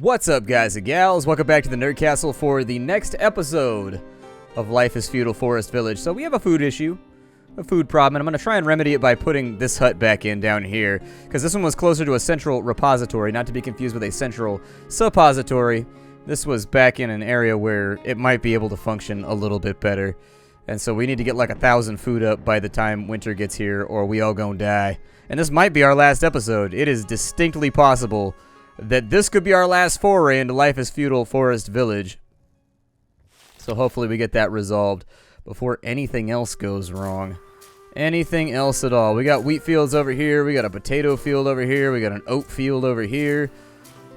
What's up, guys and gals? Welcome back to the Nerd Castle for the next episode of Life is Feudal Forest Village. So we have a food issue, a food problem, and I'm going to try and remedy it by putting this hut back in down here, because this one was closer to a central repository, not to be confused with a central suppository. This was back in an area where it might be able to function a little bit better. And so we need to get like 1,000 food up by the time winter gets here, or we all gonna die. And this might be our last episode. It is distinctly possible that this could be our last foray into Life is Feudal Forest Village. So hopefully we get that resolved before anything else goes wrong. Anything else at all. We got wheat fields over here. We got a potato field over here. We got an oat field over here.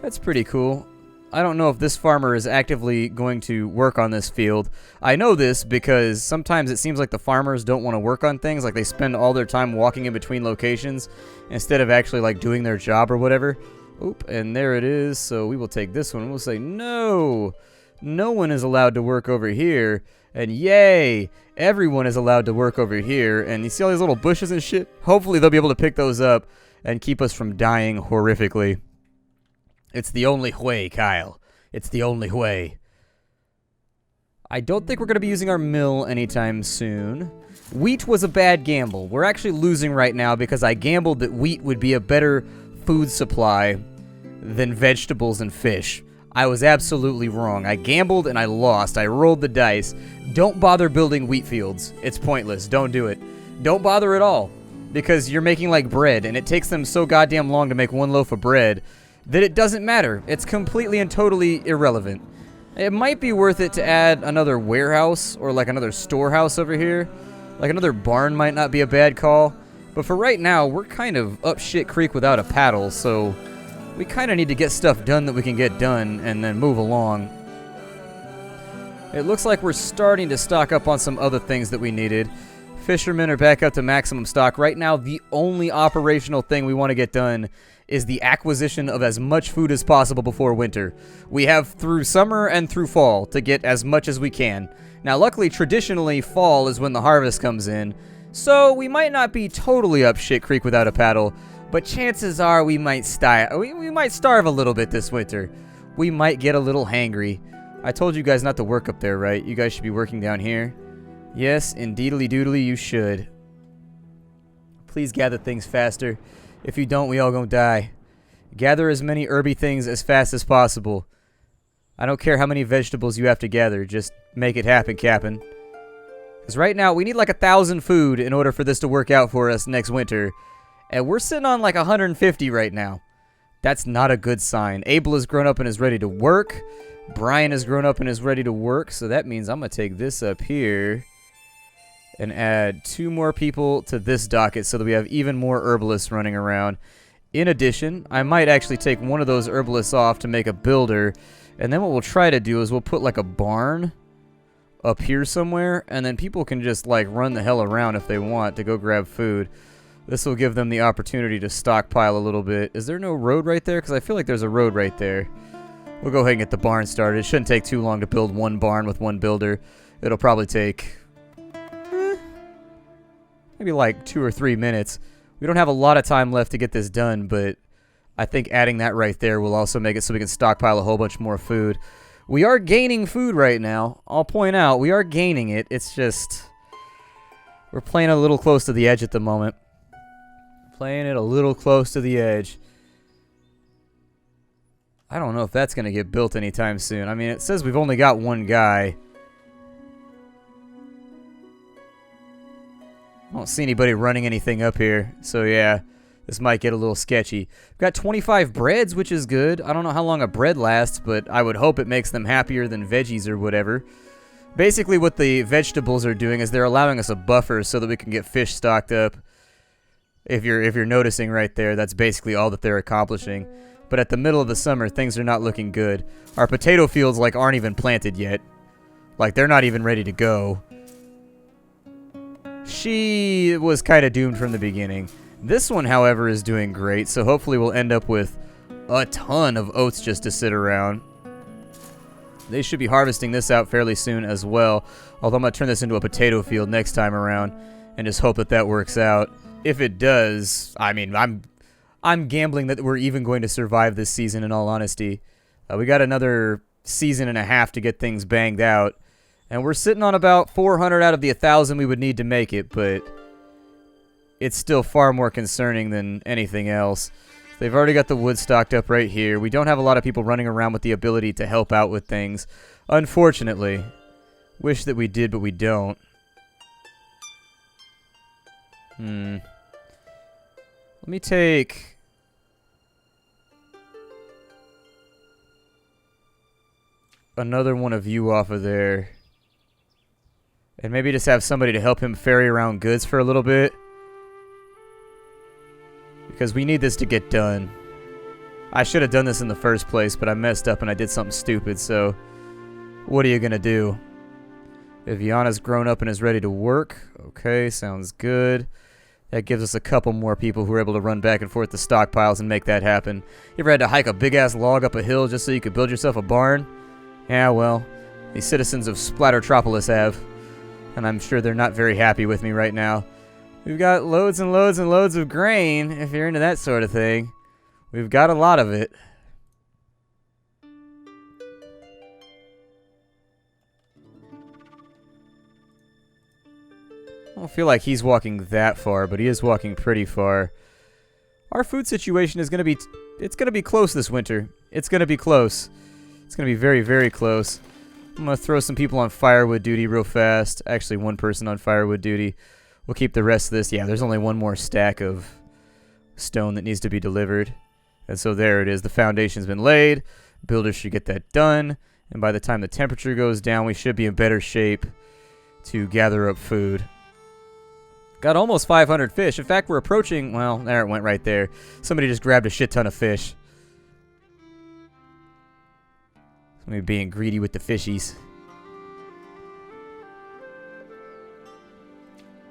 That's pretty cool. I don't know if this farmer is actively going to work on this field. I know this because sometimes it seems like the farmers don't want to work on things. Like they spend all their time walking in between locations instead of actually like doing their job or whatever. Oop, and there it is. So we will take this one. We'll say, no, no one is allowed to work over here. And yay, everyone is allowed to work over here. And you see all these little bushes and shit? Hopefully they'll be able to pick those up and keep us from dying horrifically. It's the only way, Kyle. It's the only way. I don't think we're going to be using our mill anytime soon. Wheat was a bad gamble. We're actually losing right now because I gambled that wheat would be a better food supply than vegetables and fish. I was absolutely wrong. I gambled and I lost. I rolled the dice. Don't bother building wheat fields. It's pointless. Don't do it. Don't bother at all. Because you're making like bread, and it takes them so goddamn long to make one loaf of bread that it doesn't matter. It's completely and totally irrelevant. It might be worth it to add another warehouse or like another storehouse over here. Like another barn might not be a bad call. But for right now, we're kind of up shit creek without a paddle, so we kind of need to get stuff done that we can get done and then move along. It looks like we're starting to stock up on some other things that we needed. Fishermen are back up to maximum stock. Right now, the only operational thing we want to get done is the acquisition of as much food as possible before winter. We have through summer and through fall to get as much as we can. Now, luckily, traditionally, fall is when the harvest comes in, so we might not be totally up shit creek without a paddle, but chances are we might starve a little bit this winter. We might get a little hangry. I told you guys not to work up there, right? You guys should be working down here. Yes, indeedly doodly, you should. Please gather things faster. If you don't, we all gonna die. Gather as many herby things as fast as possible. I don't care how many vegetables you have to gather. Just make it happen, Cap'n. Because right now, we need like 1,000 food in order for this to work out for us next winter. And we're sitting on like 150 right now. That's not a good sign. Abel has grown up and is ready to work. Brian has grown up and is ready to work. So that means I'm going to take this up here and add 2 more people to this docket so that we have even more herbalists running around. In addition, I might actually take one of those herbalists off to make a builder. And then what we'll try to do is we'll put like a barn up here somewhere, and then people can just like run the hell around if they want to go grab food. This will give them the opportunity to stockpile a little bit. Is there no road right there? Because I feel like there's a road right there. We'll go ahead and get the barn started. It shouldn't take too long to build one barn with one builder. It'll probably take maybe like 2 or 3 minutes. We don't have a lot of time left to get this done, but I think adding that right there will also make it so we can stockpile a whole bunch more food. We are gaining food right now. I'll point out, we are gaining it. It's just we're playing a little close to the edge at the moment. Playing it a little close to the edge. I don't know if that's going to get built anytime soon. I mean, it says we've only got one guy. I don't see anybody running anything up here. So, yeah, this might get a little sketchy. We've got 25 breads, which is good. I don't know how long a bread lasts, but I would hope it makes them happier than veggies or whatever. Basically, what the vegetables are doing is they're allowing us a buffer so that we can get fish stocked up. If you're noticing right there, that's basically all that they're accomplishing. But at the middle of the summer, things are not looking good. Our potato fields like aren't even planted yet. Like they're not even ready to go. She was kind of doomed from the beginning. This one, however, is doing great, so hopefully we'll end up with a ton of oats just to sit around. They should be harvesting this out fairly soon as well. Although I'm going to turn this into a potato field next time around and just hope that that works out. If it does, I mean, I'm gambling that we're even going to survive this season, in all honesty. We got another season and a half to get things banged out. And we're sitting on about 400 out of the 1,000 we would need to make it, but it's still far more concerning than anything else. They've already got the wood stocked up right here. We don't have a lot of people running around with the ability to help out with things, unfortunately. Wish that we did, but we don't. Let me take... another one of you off of there. And maybe just have somebody to help him ferry around goods for a little bit. Because we need this to get done. I should have done this in the first place, but I messed up and I did something stupid, so... what are you gonna do? Viviana's grown up and is ready to work. Okay, sounds good. That gives us a couple more people who are able to run back and forth to stockpiles and make that happen. You ever had to hike a big-ass log up a hill just so you could build yourself a barn? Yeah, well, the citizens of Splattertropolis have. And I'm sure they're not very happy with me right now. We've got loads and loads and loads of grain, if you're into that sort of thing. We've got a lot of it. I don't feel like he's walking that far, but he is walking pretty far. Our food situation is going to be... it's going to be close this winter. It's going to be close. It's going to be very, very close. I'm going to throw some people on firewood duty real fast. Actually, one person on firewood duty. We'll keep the rest of this. Yeah, there's only one more stack of stone that needs to be delivered. And so there it is. The foundation's been laid. Builders should get that done. And by the time the temperature goes down, we should be in better shape to gather up food. Got almost 500 fish. In fact, we're approaching... well, there it went right there. Somebody just grabbed a shit ton of fish. Somebody being greedy with the fishies.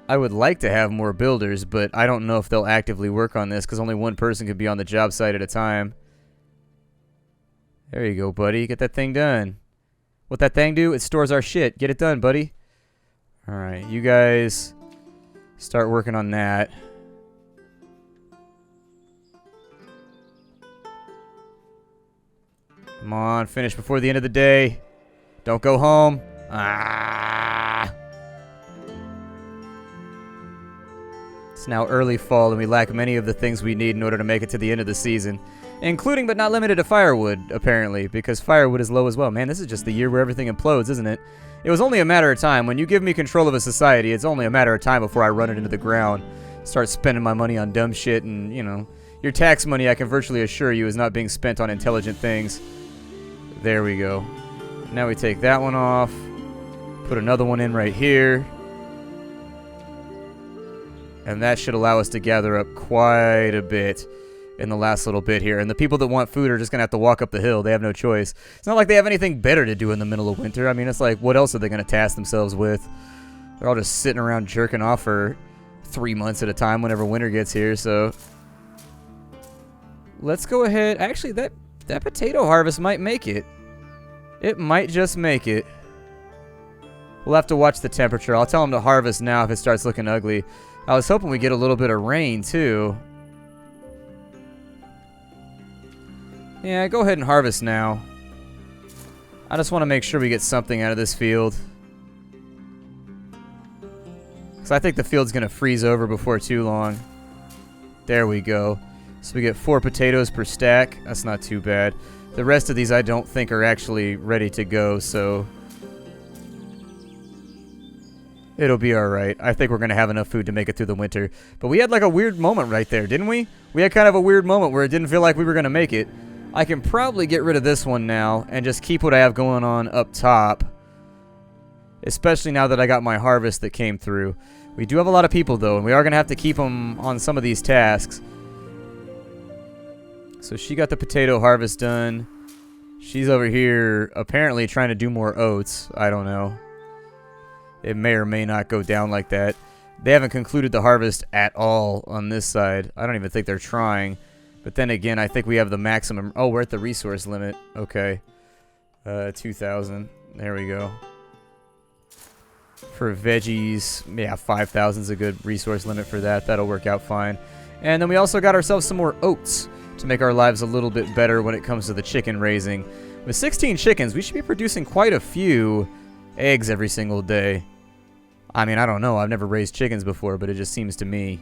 I would like to have more builders, but I don't know if they'll actively work on this because only one person could be on the job site at a time. There you go, buddy. Get that thing done. What that thing do? It stores our shit. Get it done, buddy. Alright, you guys... start working on that. Come on, finish before the end of the day. Don't go home. Ah! It's now early fall, and we lack many of the things we need in order to make it to the end of the season. Including but not limited to firewood, apparently, because firewood is low as well. Man, this is just the year where everything implodes, isn't it? It was only a matter of time. When you give me control of a society, it's only a matter of time before I run it into the ground. Start spending my money on dumb shit and, you know, your tax money, I can virtually assure you, is not being spent on intelligent things. There we go. Now we take that one off. Put another one in right here. And that should allow us to gather up quite a bit in the last little bit here. And the people that want food are just going to have to walk up the hill. They have no choice. It's not like they have anything better to do in the middle of winter. I mean, it's like, what else are they going to task themselves with? They're all just sitting around jerking off for 3 months at a time whenever winter gets here, so... let's go ahead... actually, that potato harvest might make it. It might just make it. We'll have to watch the temperature. I'll tell them to harvest now if it starts looking ugly. I was hoping we get a little bit of rain, too. Yeah, go ahead and harvest now. I just want to make sure we get something out of this field. Because I think the field's going to freeze over before too long. There we go. So we get 4 potatoes per stack. That's not too bad. The rest of these I don't think are actually ready to go, so... it'll be alright. I think we're going to have enough food to make it through the winter. But we had like a weird moment right there, didn't we? We had kind of a weird moment where it didn't feel like we were going to make it. I can probably get rid of this one now and just keep what I have going on up top. Especially now that I got my harvest that came through. We do have a lot of people though, and we are going to have to keep them on some of these tasks. So she got the potato harvest done. She's over here apparently trying to do more oats. I don't know. It may or may not go down like that. They haven't concluded the harvest at all on this side. I don't even think they're trying. But then again, I think we have the maximum... oh, we're at the resource limit. Okay. 2,000. There we go. For veggies, yeah, 5,000 is a good resource limit for that. That'll work out fine. And then we also got ourselves some more oats to make our lives a little bit better when it comes to the chicken raising. With 16 chickens, we should be producing quite a few eggs every single day. I mean, I don't know. I've never raised chickens before, but it just seems to me.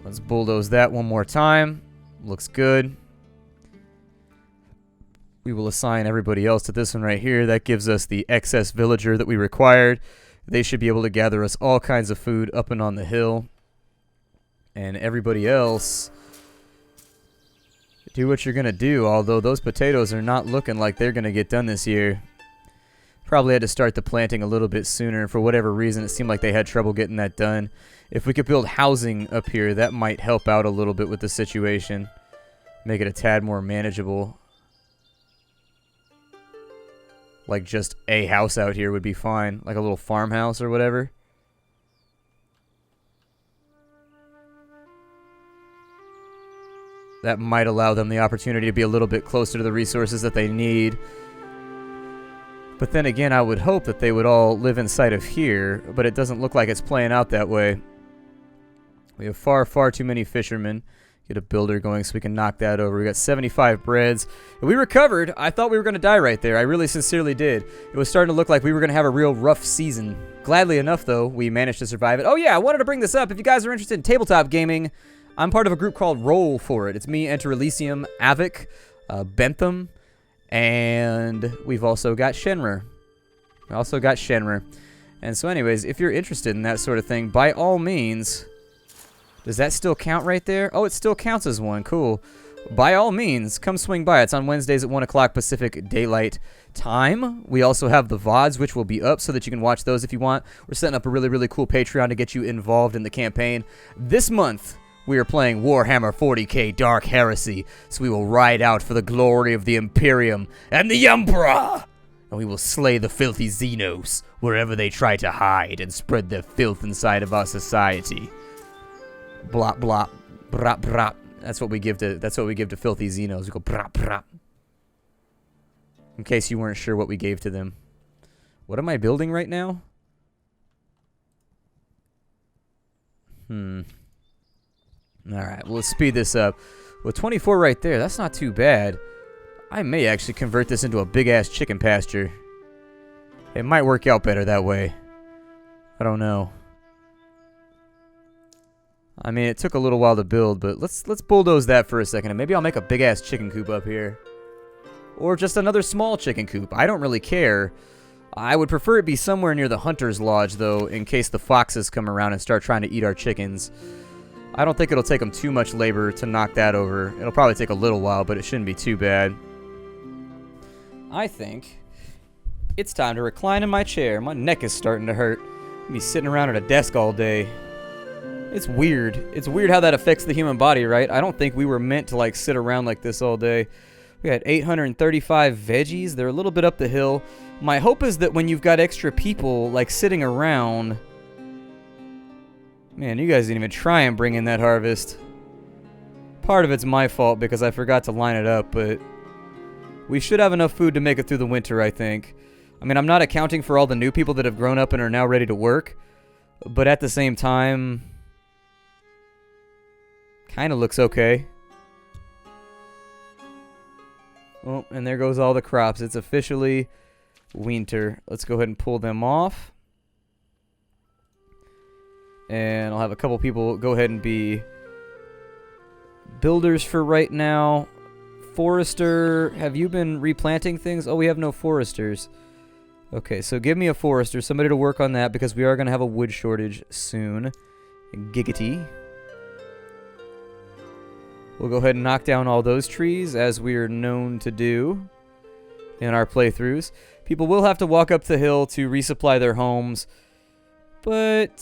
Let's bulldoze that one more time. Looks good. We will assign everybody else to this one right here. That gives us the excess villager that we required. They should be able to gather us all kinds of food up and on the hill. And everybody else, do what you're going to do. Although those potatoes are not looking like they're going to get done this year. Probably had to start the planting a little bit sooner. For whatever reason, it seemed like they had trouble getting that done. If we could build housing up here, that might help out a little bit with the situation. Make it a tad more manageable. Like just a house out here would be fine. Like a little farmhouse or whatever. That might allow them the opportunity to be a little bit closer to the resources that they need. But then again, I would hope that they would all live inside of here, but it doesn't look like it's playing out that way. We have far, far too many fishermen. Get a builder going so we can knock that over. We got 75 breads. We recovered. I thought we were going to die right there. I really sincerely did. It was starting to look like we were going to have a real rough season. Gladly enough, though, we managed to survive it. Oh, yeah, I wanted to bring this up. If you guys are interested in tabletop gaming, I'm part of a group called Roll for it. It's me, Enter Elysium, Avic, Bentham, and we've also got Shenmue. And so anyways, if you're interested in that sort of thing, by all means... Does that still count right there? Oh, it still counts as one. Cool. By all means, come swing by. It's on Wednesdays at 1 o'clock Pacific Daylight Time. We also have the VODs, which will be up so that you can watch those if you want. We're setting up a really, really cool Patreon to get you involved in the campaign. This month, we are playing Warhammer 40k Dark Heresy, so we will ride out for the glory of the Imperium and the Emperor! And we will slay the filthy Xenos wherever they try to hide and spread their filth inside of our society. Blop blop, brop brop. That's what we give to filthy Xenos. We go brop brop. In case you weren't sure what we gave to them. What am I building right now? Alright, well, let's speed this up. With 24 right there, that's not too bad. I may actually convert this into a big-ass chicken pasture. It might work out better that way. I don't know. I mean, it took a little while to build, but let's bulldoze that for a second, and maybe I'll make a big-ass chicken coop up here. Or just another small chicken coop. I don't really care. I would prefer it be somewhere near the hunter's lodge, though, in case the foxes come around and start trying to eat our chickens. I don't think it'll take them too much labor to knock that over. It'll probably take a little while, but it shouldn't be too bad. I think it's time to recline in my chair. My neck is starting to hurt. I'll be sitting around at a desk all day. It's weird. It's weird how that affects the human body, right? I don't think we were meant to, like, sit around like this all day. We got 835 veggies. They're a little bit up the hill. My hope is that when you've got extra people, like, sitting around... Man, you guys didn't even try and bring in that harvest. Part of it's my fault because I forgot to line it up, but... We should have enough food to make it through the winter, I think. I mean, I'm not accounting for all the new people that have grown up and are now ready to work. But at the same time... Kind of looks okay. Oh, and there goes all the crops. It's officially winter. Let's go ahead and pull them off. And I'll have a couple people go ahead and be builders for right now. Forester, have you been replanting things? Oh, we have no foresters. Okay, so give me a forester, somebody to work on that because we are going to have a wood shortage soon. Giggity. We'll go ahead and knock down all those trees, as we are known to do in our playthroughs. People will have to walk up the hill to resupply their homes, but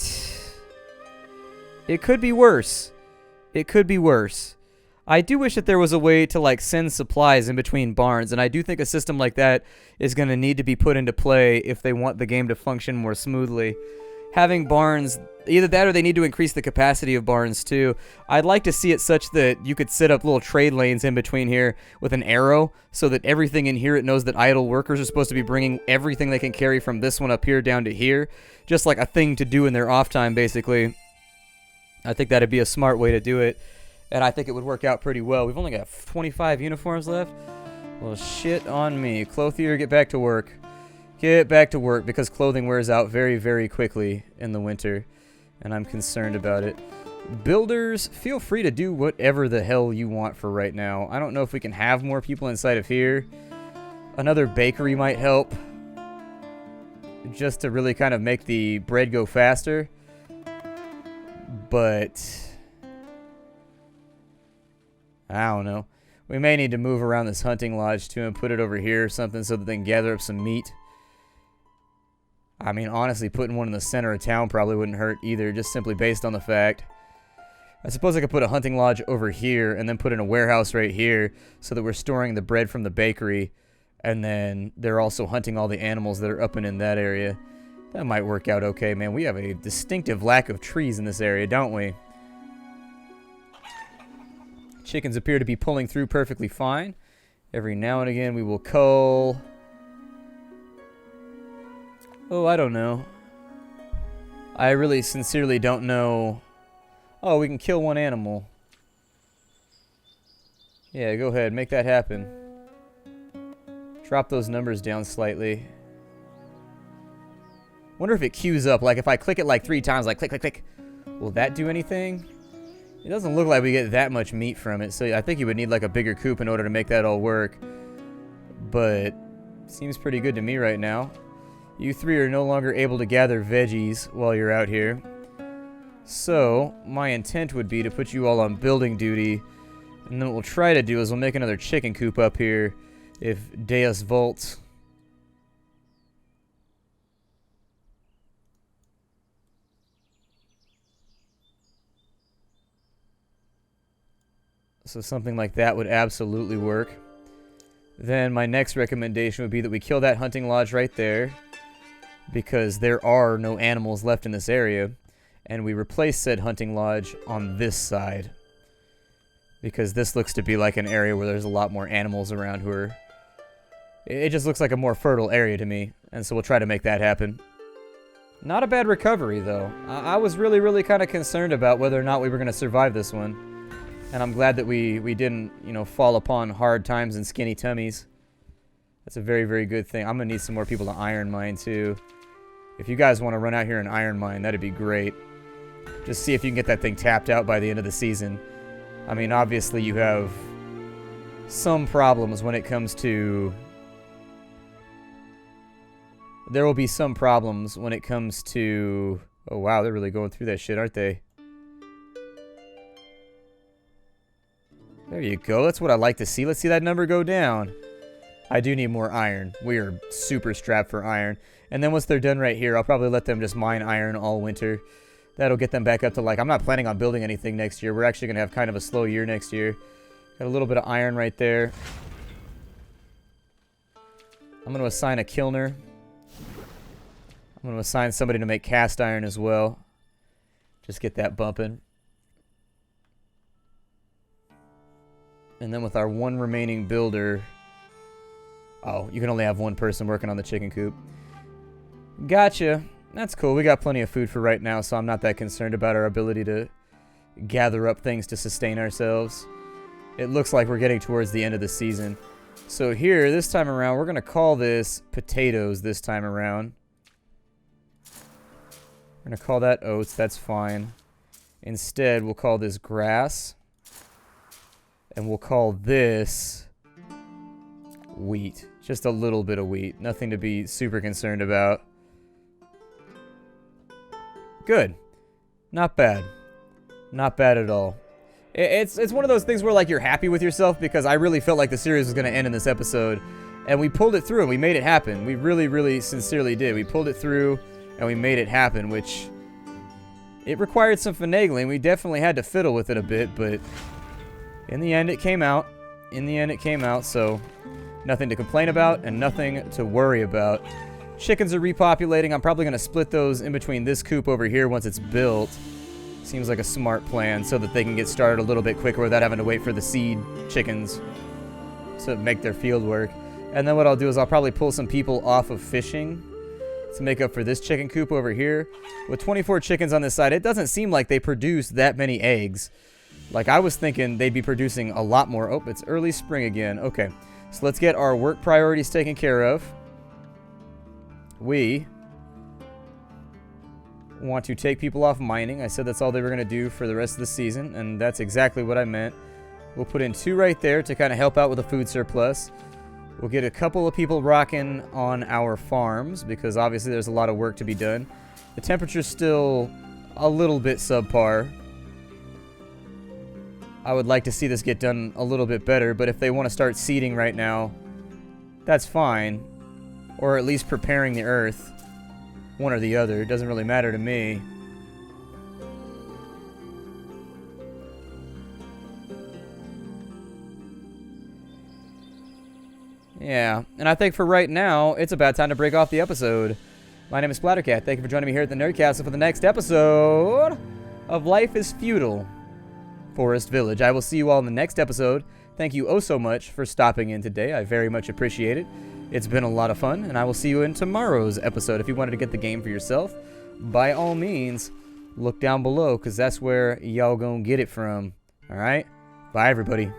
it could be worse. It could be worse. I do wish that there was a way to, like, send supplies in between barns, and I do think a system like that is going to need to be put into play if they want the game to function more smoothly. Having barns, either that or they need to increase the capacity of barns too. I'd like to see it such that you could set up little trade lanes in between here with an arrow so that everything in here, it knows that idle workers are supposed to be bringing everything they can carry from this one up here down to here. Just like a thing to do in their off time, basically. I think that'd be a smart way to do it. And I think it would work out pretty well. We've only got 25 uniforms left. Well, shit on me. Clothier, get back to work. Get back to work, because clothing wears out very, very quickly in the winter. And I'm concerned about it. Builders, feel free to do whatever the hell you want for right now. I don't know if we can have more people inside of here. Another bakery might help, just to really kind of make the bread go faster. But I don't know. We may need to move around this hunting lodge too and put it over here or something so that they can gather up some meat. I mean, honestly, putting one in the center of town probably wouldn't hurt either, just simply based on the fact. I suppose I could put a hunting lodge over here and then put in a warehouse right here so that we're storing the bread from the bakery, and then they're also hunting all the animals that are up and in that area. That might work out okay, man. We have a distinctive lack of trees in this area, don't we? Chickens appear to be pulling through perfectly fine. Every now and again we will cull. Oh, I don't know. I really sincerely don't know. Oh, we can kill one animal. Yeah, go ahead. Make that happen. Drop those numbers down slightly. Wonder if it queues up. Like, if I click it like 3 times, like click, click, click. Will that do anything? It doesn't look like we get that much meat from it. So I think you would need like a bigger coop in order to make that all work. But seems pretty good to me right now. You 3 are no longer able to gather veggies while you're out here. So, my intent would be to put you all on building duty, and then what we'll try to do is we'll make another chicken coop up here, if Deus Vult. So something like that would absolutely work. Then my next recommendation would be that we kill that hunting lodge right there, because there are no animals left in this area. And we replace said hunting lodge on this side, because this looks to be like an area where there's a lot more animals around who are... It just looks like a more fertile area to me, and so we'll try to make that happen. Not a bad recovery, though. I was really, really kind of concerned about whether or not we were going to survive this one. And I'm glad that we didn't, you know, fall upon hard times and skinny tummies. That's a very, very good thing. I'm going to need some more people to iron mine, too. If you guys want to run out here and iron mine, that'd be great. Just see if you can get that thing tapped out by the end of the season. I mean, obviously you have some problems when it comes to... There will be some problems when it comes to... Oh, wow, they're really going through that shit, aren't they? There you go. That's what I like to see. Let's see that number go down. I do need more iron. We are super strapped for iron. And then once they're done right here, I'll probably let them just mine iron all winter. That'll get them back up to, like, I'm not planning on building anything next year. We're actually going to have kind of a slow year next year. Got a little bit of iron right there. I'm going to assign a kilner. I'm going to assign somebody to make cast iron as well. Just get that bumping. And then with our one remaining builder... Oh, you can only have one person working on the chicken coop. Gotcha. That's cool. We got plenty of food for right now, so I'm not that concerned about our ability to gather up things to sustain ourselves. It looks like we're getting towards the end of the season. So here, this time around, we're going to call this potatoes this time around. We're going to call that oats. That's fine. Instead, we'll call this grass. And we'll call this wheat. Just a little bit of wheat. Nothing to be super concerned about. Good. Not bad. Not bad at all. It's one of those things where, like, you're happy with yourself, because I really felt like the series was going to end in this episode. And we pulled it through and we made it happen. We really, really sincerely did. We pulled it through and we made it happen, which... It required some finagling. We definitely had to fiddle with it a bit, but... In the end, it came out. In the end, it came out, so... Nothing to complain about and nothing to worry about. Chickens are repopulating. I'm probably going to split those in between this coop over here once it's built. Seems like a smart plan so that they can get started a little bit quicker without having to wait for the seed chickens to make their field work. And then what I'll do is I'll probably pull some people off of fishing to make up for this chicken coop over here. With 24 chickens on this side, it doesn't seem like they produce that many eggs. Like, I was thinking they'd be producing a lot more. Oh, it's early spring again. Okay, so let's get our work priorities taken care of. We want to take people off mining. I said that's all they were going to do for the rest of the season, and that's exactly what I meant. We'll put in 2 right there to kind of help out with the food surplus. We'll get a couple of people rocking on our farms, because obviously there's a lot of work to be done. The temperature's still a little bit subpar. I would like to see this get done a little bit better, but if they want to start seeding right now, that's fine. Or at least preparing the earth. One or the other. It doesn't really matter to me. Yeah, and I think for right now, it's about time to break off the episode. My name is Splattercat. Thank you for joining me here at the Nerd Castle for the next episode of Life is Feudal Forest Village. I will see you all in the next episode. Thank you oh so much for stopping in today. I very much appreciate it. It's been a lot of fun, and I will see you in tomorrow's episode. If you wanted to get the game for yourself, by all means, look down below, because that's where y'all gonna get it from. Alright? Bye, everybody.